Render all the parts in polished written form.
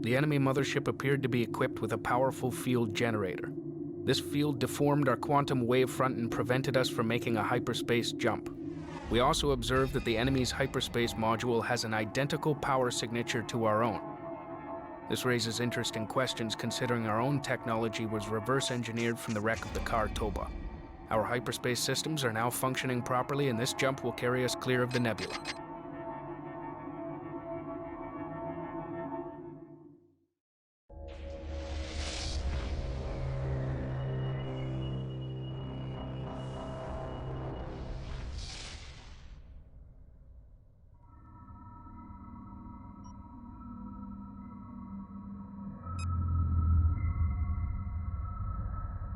The enemy mothership appeared to be equipped with a powerful field generator. This field deformed our quantum wavefront and prevented us from making a hyperspace jump. We also observed that the enemy's hyperspace module has an identical power signature to our own. This raises interesting questions considering our own technology was reverse engineered from the wreck of the car Toba. Our hyperspace systems are now functioning properly, and this jump will carry us clear of the nebula.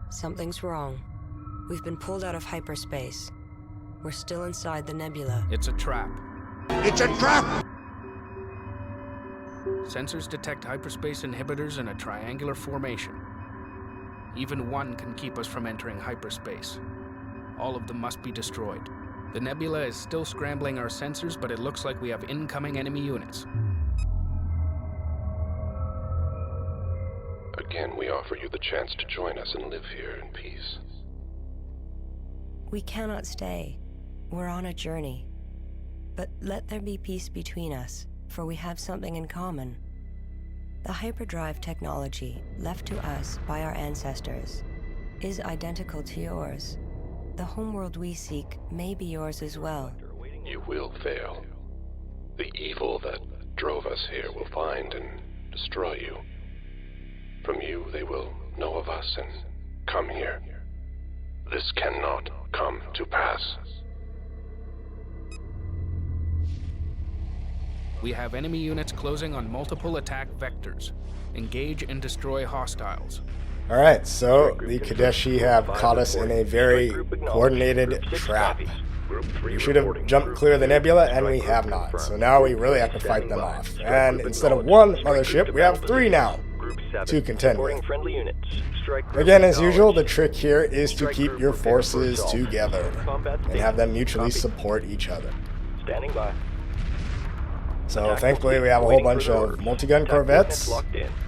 Something's wrong. We've been pulled out of hyperspace. We're still inside the nebula. It's a trap. It's a trap! Sensors detect hyperspace inhibitors in a triangular formation. Even one can keep us from entering hyperspace. All of them must be destroyed. The nebula is still scrambling our sensors, but it looks like we have incoming enemy units. Again, we offer you the chance to join us and live here in peace. We cannot stay. We're on a journey. But let there be peace between us, for we have something in common. The hyperdrive technology left to us by our ancestors is identical to yours. The homeworld we seek may be yours as well. You will fail. The evil that drove us here will find and destroy you. From you, they will know of us and come here. This cannot come to pass. We have enemy units closing on multiple attack vectors. Engage and destroy hostiles. Alright, so the Kadeshi have caught us in a very coordinated trap. We should have jumped clear of the nebula, and we have not. So now we really have to fight them off. And instead of one mothership, we have three now to contend with. Again, as usual, the trick here is to keep your forces together and have them mutually support each other. Standing by. So thankfully we have a whole bunch of multi-gun corvettes.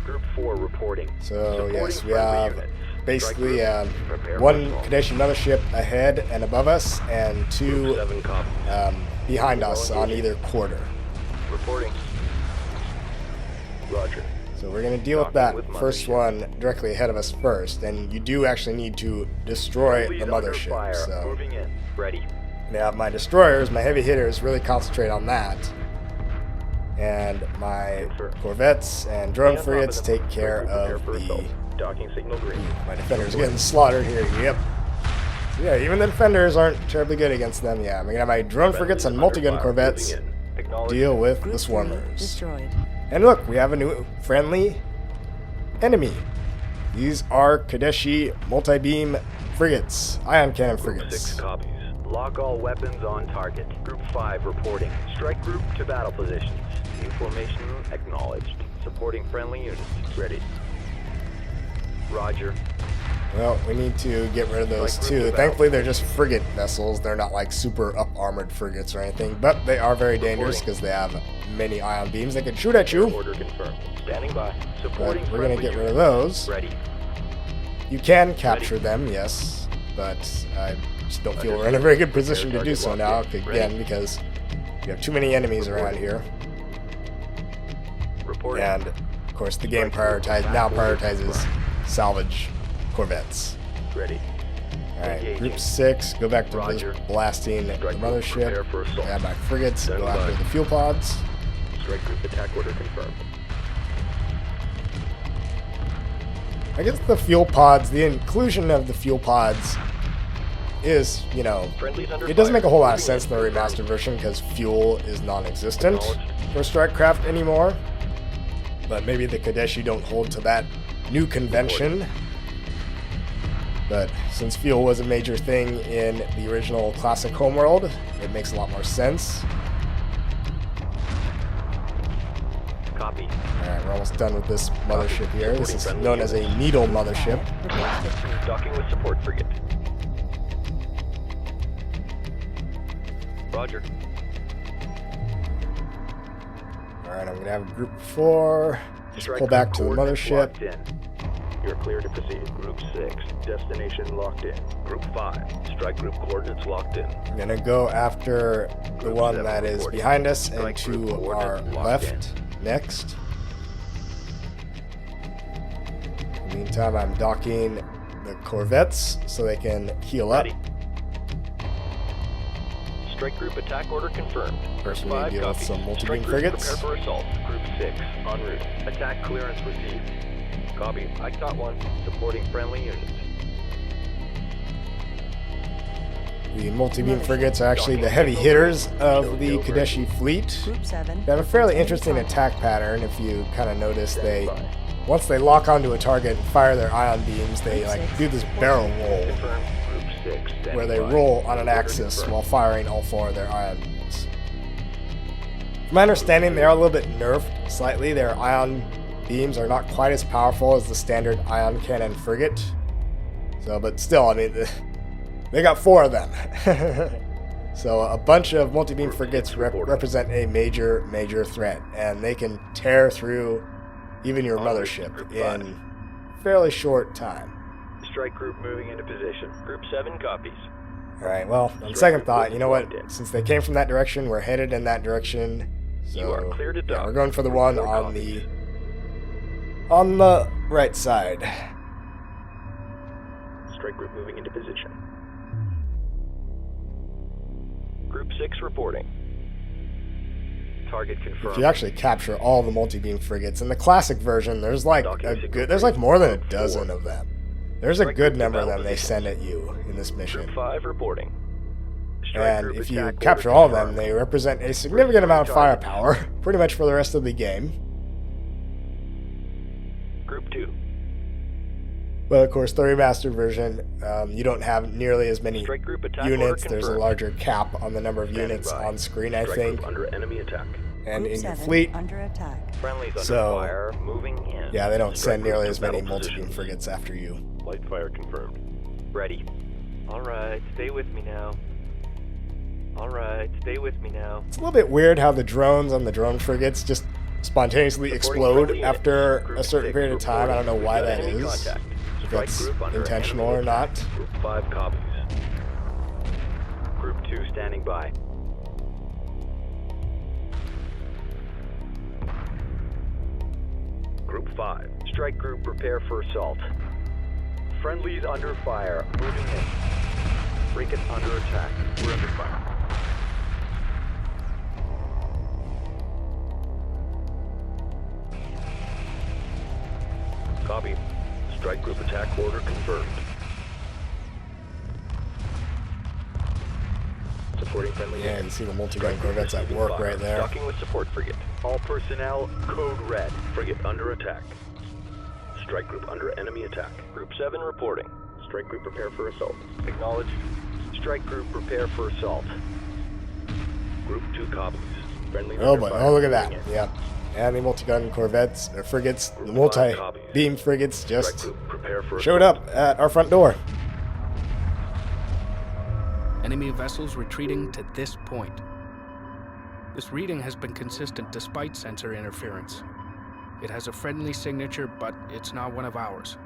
Group 4 reporting. So yes, we have basically one Kadeshi mothership ahead and above us, and two behind us on either quarter. Reporting. Roger. So we're going to deal with that first one directly ahead of us first, and you do actually need to destroy the mothership. So Moving in. Ready. now my destroyers, my heavy hitters, really concentrate on that. And my corvettes and drone frigates take care of the... Docking signal green. My defenders are getting slaughtered here, yep. So yeah, even the defenders aren't terribly good against them. Yeah, I'm going to have my drone frigates and multi-gun corvettes deal with the swarmers. Destroyed. And look, we have a new friendly enemy. These are Kadeshi multi-beam frigates, ion cannon Group frigates. 6 copies. Lock all weapons on target. Group 5 reporting. Strike group to battle positions. New formation acknowledged. Supporting friendly units. Ready. Roger. Well, we need to get rid of those too. Thankfully, they're just frigate vessels. They're not like super up-armored frigates or anything, but they are very dangerous because they have many ion beams that can shoot at you. Order confirmed. Standing by. But Supporting we're going to friendly get rid of units. those. Ready. You can capture them, yes, but I just don't feel we're in a very good position to do so now, again, because we have too many enemies around here. Reporting. And, of course, the game prioritizes salvage corvettes. Ready. Alright, Group 6, go back to just blasting the mothership. Add my frigates, go after the fuel pods. Strike group attack order confirmed. I guess the fuel pods, the inclusion of the fuel pods is, you know, it doesn't make a whole lot of sense in the remastered version because fuel is non-existent for StrikeCraft anymore. But maybe the Kadeshi don't hold to that new convention. But since fuel was a major thing in the original classic Homeworld, it makes a lot more sense. Copy. Alright, we're almost done with this mothership here. This is known as a needle mothership. Docking with support frigate. Roger. Alright, I'm gonna have Group 4 just Strike pull back group to the coordinates mothership. locked in. You're clear to proceed. Group 6, destination locked in. Group 5, strike group coordinates locked in. I'm gonna go after the Group one 7 that is reporting. behind us and Strike group to our coordinates locked left next. In the meantime, I'm docking the corvettes so they can heal up. Ready. Strike group attack order confirmed. First, we Group need 5 to deal with copies. some multi-beam Strike group frigates. prepare for assault. Group 6 en route. Attack clearance received. Copy. I caught one. Supporting friendly units. The multi-beam frigates are actually the heavy hitters of the Kadeshi fleet. Group 7. They have a fairly interesting attack pattern. If you kind of notice, once they lock onto a target and fire their ion beams, they do this barrel roll Confirmed. Group 6 standing where they by. roll on an Order axis confirmed. while firing all 4 of their ion beams. From my understanding, they are a little bit nerfed slightly. Their ion beams are not quite as powerful as the standard ion cannon frigate. So, but still, I mean, they got 4 of them. So a bunch of multi-beam frigates represent a major threat, and they can tear through even your mothership in fairly short time. Strike group moving into position. Group 7 copies. Alright, well, on second thought, you know what? Since they came from that direction, we're headed in that direction. So, You are clear to yeah, dock. we're going for the Group one 4 on copies. the right side. Strike group moving into position. Group 6 reporting. Target confirmed. If you actually capture all the multi-beam frigates, in the classic version, there's like more than a dozen of them. There's a good number of them they send at you in this mission. Group 5 reporting. Strike And group if you attack capture order all of them, confirmed. they represent a significant amount of firepower, pretty much for the rest of the game. Group 2. But of course, the remastered version, you don't have nearly as many Strike group attack units. order There's a confirmed. larger cap on the number of Standing units by. on screen, I Strike think. group under enemy attack. And Group in your 7 fleet, under attack. Friendlies under So, fire. Moving in. yeah, they don't Strike send group nearly to as many battle multi-beam positions. frigates after you. Light fire confirmed. Ready. Alright, stay with me now. Alright, stay with me now. It's a little bit weird how the drones on the drone frigates just spontaneously explode friendly after units. Group a certain 6 period of time. I don't know why reporting. that Enemy is. contact. If Strike that's group under intentional enemy or attack. not. Group 5 copies. Group 2 standing by. Group 5. Strike group prepare for assault. Friendlies under fire. Moving in. Frigate under attack. We're under fire. Copy. Strike group attack order confirmed. Supporting friendly Yeah, you units. can see the multi-beam Strike group corvettes at receiving work fire. right there. Docking with support frigate. All personnel, code red. Frigate under attack. Strike group under enemy attack. Group 7 reporting. Strike group prepare for assault. Acknowledged. Strike group prepare for assault. Group 2 copies. Friendly Oh, under but fire. oh, look at that. Moving in. Yep. And the multi-gun corvettes, or frigates, the Group 5 multi-beam frigates Strike just group prepare for showed assault. up at our front door. Enemy vessels retreating to this point. This reading has been consistent despite sensor interference. It has a friendly signature, but it's not one of ours.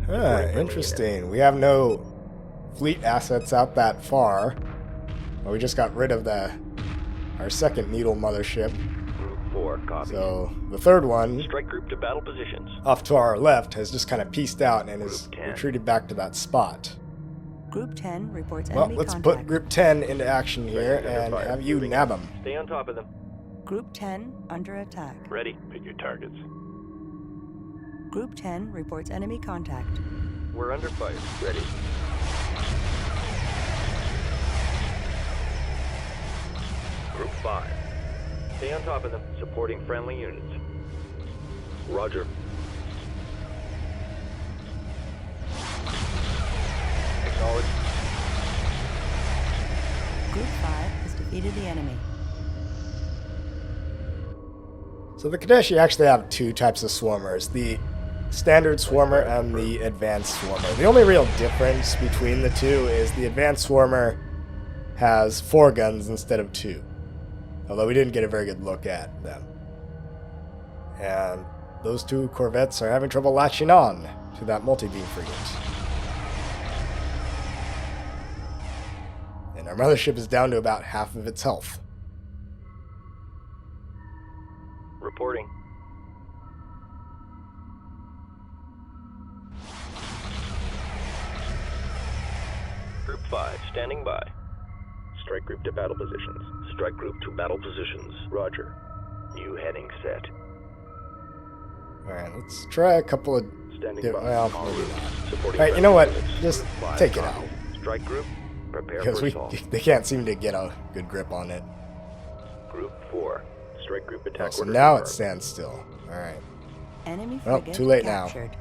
Interesting. We have no fleet assets out that far. Well, we just got rid of our second needle mothership. Group 4 copies. So the third one, Strike group to battle positions. off to our left, has just kind of pieced out and is Group 10. retreated back to that spot. Group 10 reports Well, enemy let's contact. put Group 10 into action here Friendlies under and fire. have you Moving nab in. them. Stay on top of them. Group 10 under attack. Ready. Pick your targets. Group 10 reports enemy contact. We're under fire. Ready. Group 5. Stay on top of them. Supporting friendly units. Roger. Acknowledged. Group 5 has defeated the enemy. So the Kadeshi actually have two types of swarmers, the standard swarmer and the advanced swarmer. The only real difference between the two is the advanced swarmer has 4 guns instead of 2. Although we didn't get a very good look at them. And those two corvettes are having trouble latching on to that multi-beam frigate. And our mothership is down to about half of its health. Reporting. Group 5, standing by. Strike group to battle positions. Strike group to battle positions. Roger. New heading set. Alright, let's try a couple of... Standing by. Well, En maybe route. not. Supporting Alright, you know what? units. Just Five take it copy. out. Strike group, prepare Because for assault. they can't seem to get a good grip on it. Group 4. Strike group attack Oh, so order now it confirmed. stands still. Alright. Enemy Well, frigate too late now. captured.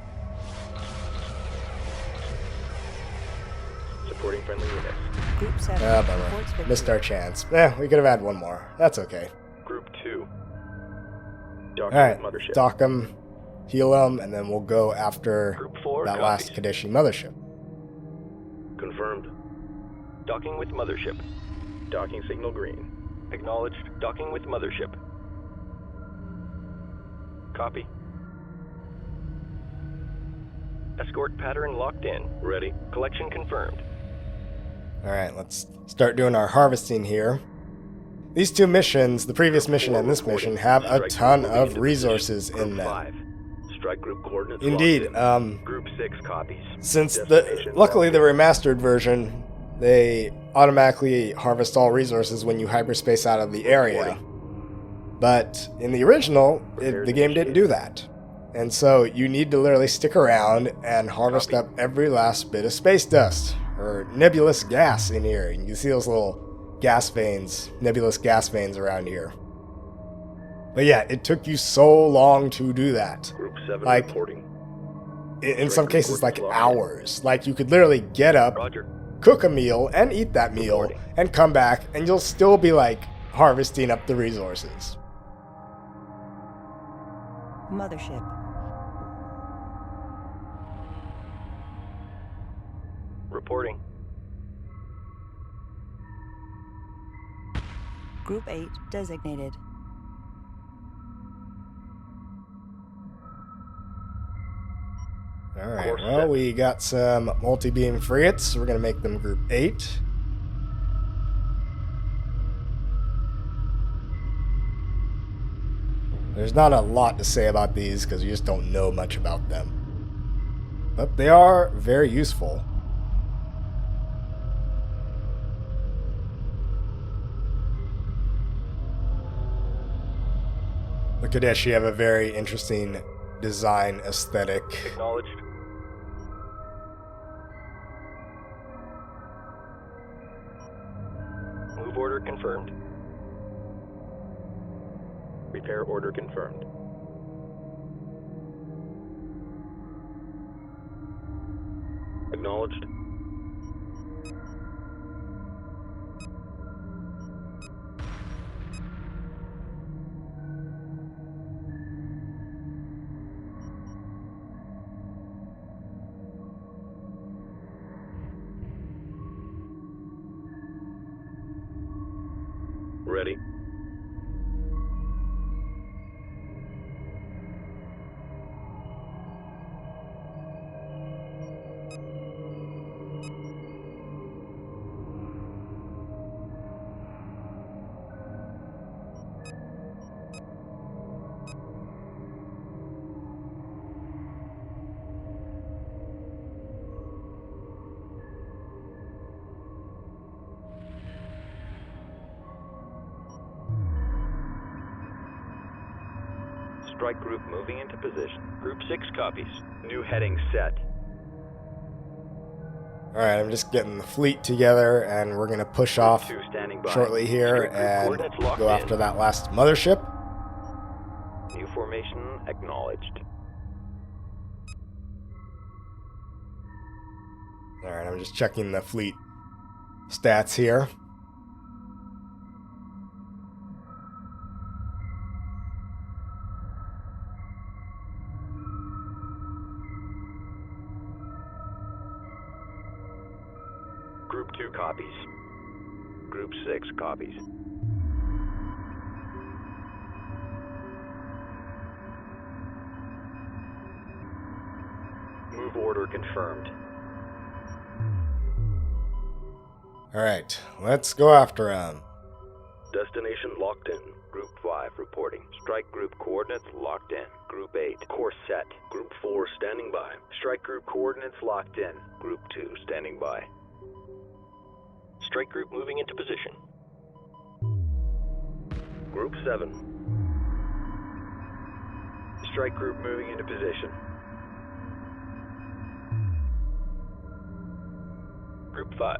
Supporting friendly units. Group 7 Ah, reports bummer. Missed victory. our chance. We could have had one more. That's okay. Group 2. Docking Alright, with mothership. dock them, heal them, and then we'll go after Group 4 that copies. last Kadeshi mothership. Confirmed. Docking with mothership. Docking signal green. Acknowledged. Docking with mothership. Copy. Escort pattern locked in. Ready. Collection confirmed. Alright, let's start doing our harvesting here. These two missions, the previous mission and this mission, have a ton of resources in them. 5. Strike group coordinates Indeed, locked in. Group 6 copies. since Destination luckily the locked in. remastered version, they automatically harvest all resources when you hyperspace out of the area. But in the original, the game didn't do that. And so you need to literally stick around and harvest Copy. up every last bit of space dust, or nebulous gas in here. You can see those little gas veins, nebulous gas veins around here. But yeah, it took you so long to do that. Group 7 Like, reporting. In some cases, like hours. Like, you could literally get up, Roger. cook a meal, and eat that meal, and come back, and you'll still be, like, harvesting up the resources. Mothership. Reporting. Group 8 designated. Alright, Course well, set. we got some multi-beam frigates. We're going to make them Group 8. There's not a lot to say about these because you just don't know much about them. But they are very useful. The Kadeshi have a very interesting design aesthetic. Acknowledged. Move order confirmed. Repair order confirmed. Acknowledged. Ready. Strike group moving into position. Group 6 copies. New heading set. Alright, I'm just getting the fleet together, and we're going to push off 2 standing by. shortly here Strike group and coordinates locked go in. after that last mothership. New formation acknowledged. Alright, I'm just checking the fleet stats here. Group 2 copies. Group 6 copies. Move order confirmed. Alright, let's go after him. Destination locked in. Group 5 reporting. Strike group coordinates locked in. Group 8 course set. Group 4 standing by. Strike group coordinates locked in. Group 2 standing by. Strike group moving into position. Group 7. Strike group moving into position. Group 5.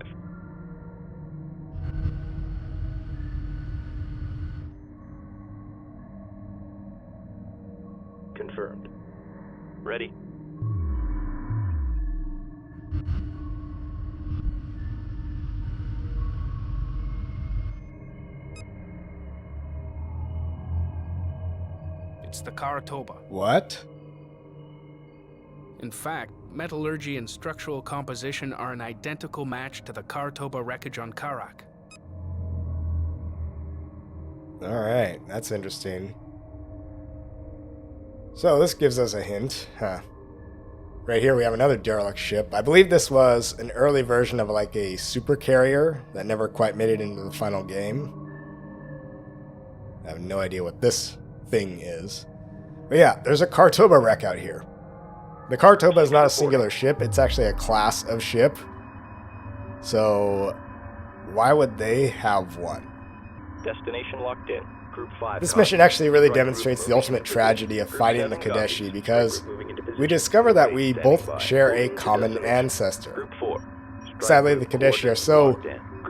Confirmed. Ready. It's the Karatoba. What? In fact, metallurgy and structural composition are an identical match to the Karatoba wreckage on Karak. Alright, that's interesting. So this gives us a hint. Right here we have another derelict ship. I believe this was an early version of like a super carrier that never quite made it into the final game. I have no idea what this thing is. But yeah, there's a Karatoba wreck out here. The Karatoba is not a singular ship, it's actually a class of ship. So why would they have one? Destination locked in. Group 5. This mission actually really demonstrates the ultimate tragedy of fighting the Kadeshi because we discover that we both share a common ancestor. Group 4. Sadly, the Kadeshi are so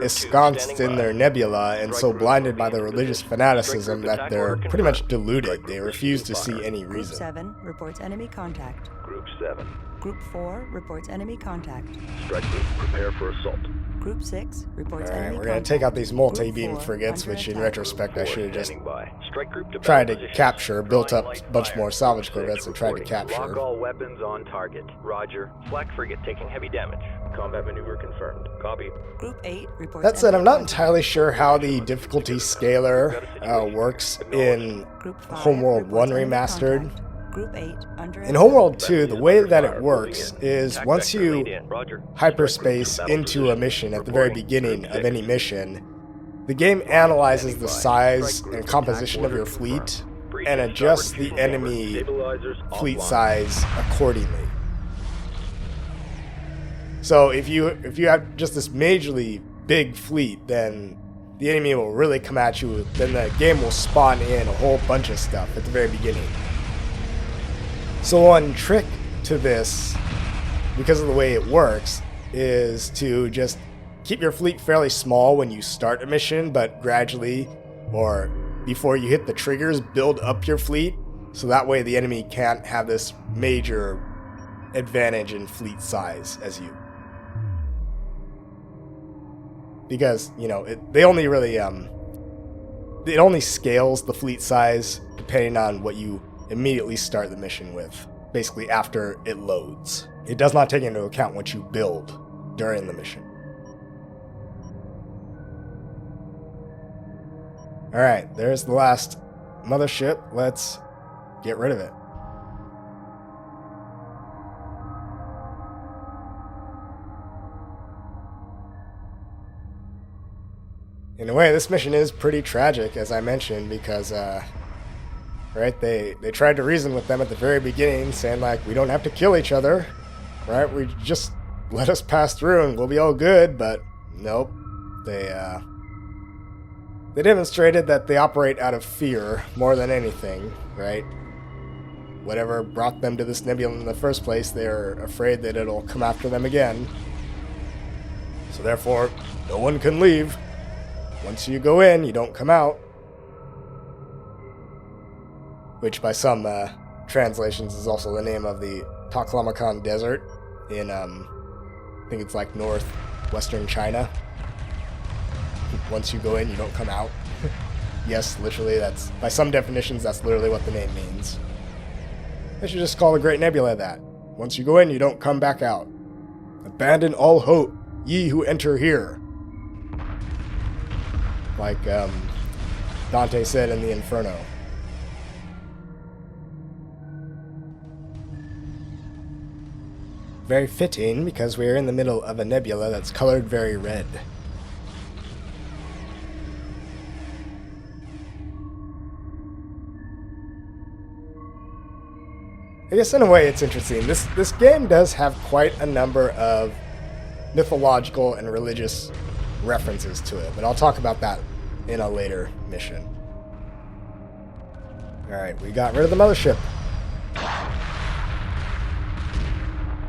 ensconced in their nebula and so blinded by their religious fanaticism that they're pretty much deluded. They refuse to see any Group reason. 7 reports enemy contact. Group 7. Group 4 reports enemy contact. Strike group prepare for assault. Group 6 reports Alright, enemy we're gonna contact. take out these multi-beam Group 4 frigates, under which in attack. retrospect I should have just Standing by. Strike group to tried to battle position. capture, built up Drawing a light bunch fire. more salvage Group corvettes 6 and tried to reporting. capture. Lock all weapons on target. Roger. Flak frigate taking heavy damage. Combat maneuver confirmed. Copy. Group 8 reports That said, enemy I'm not contact. entirely sure how the difficulty scaler works in Group 5 Homeworld 1 reports enemy Remastered. contact. Group 8 under In attack. Homeworld 2, the way that it works is Attack once vector you laid in. Roger. hyperspace Strike group to into battle a mission position. at the very Reporting. beginning Group of 6. any mission, the game analyzes the size Strike group and composition attack of your order fleet confirmed. Breach and of adjusts starboard the control enemy Stabilizers fleet offline. size accordingly. So if you have just this majorly big fleet, then the enemy will really come at you. Then the game will spawn in a whole bunch of stuff at the very beginning. So one trick to this, because of the way it works, is to just keep your fleet fairly small when you start a mission, but gradually, or before you hit the triggers, build up your fleet, so that way the enemy can't have this major advantage in fleet size as you. Because, you know, it only scales the fleet size depending on what you immediately start the mission with, basically after it loads. It does not take into account what you build during the mission. Alright, there's the last mothership. Let's get rid of it. In a way, this mission is pretty tragic, as I mentioned, because, right, they tried to reason with them at the very beginning, saying, like, we don't have to kill each other, right? We just let us pass through and we'll be all good, but nope. They demonstrated that they operate out of fear more than anything, right? Whatever brought them to this nebula in the first place, they're afraid that it'll come after them again. So therefore, no one can leave. Once you go in, you don't come out. Which by some translations is also the name of the Taklamakan Desert in, I think it's like northwestern China. Once you go in, you don't come out. Yes, literally, that's, by some definitions, that's literally what the name means. They should just call the Great Nebula that. Once you go in, you don't come back out. Abandon all hope, ye who enter here. Like Dante said in the Inferno. very fitting because we're in the middle of a nebula that's colored very red. I guess in a way it's interesting. This game does have quite a number of mythological and religious references to it, but I'll talk about that in a later mission. Alright, we got rid of the mothership.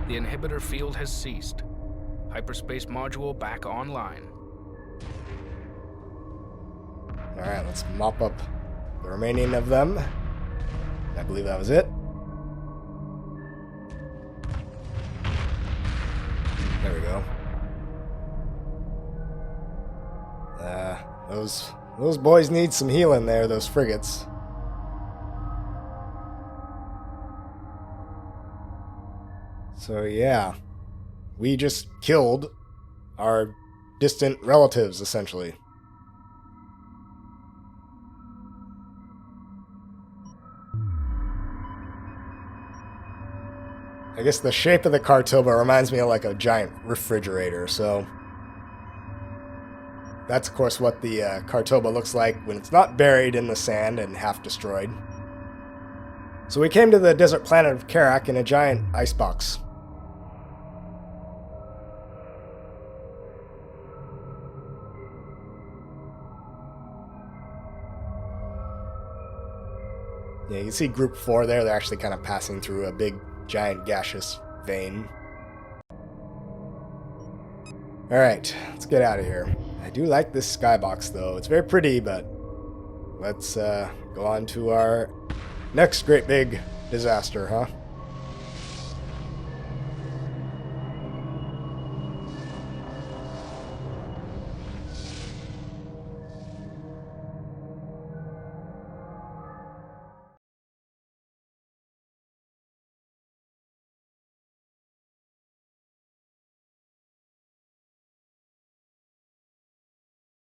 The inhibitor field has ceased. Hyperspace module back online. Alright, let's mop up the remaining of them. I believe that was it. There we go. Those boys need some healing there, those frigates. So yeah, we just killed our distant relatives, essentially. I guess the shape of the Kartoba reminds me of like a giant refrigerator, so that's of course what the Kartoba looks like when it's not buried in the sand and half destroyed. So we came to the desert planet of Karak in a giant icebox. Yeah, you can see Group 4 there. They're actually kind of passing through a big, giant gaseous vein. Alright, let's get out of here. I do like this skybox, though. It's very pretty, but let's go on to our next great big disaster, huh?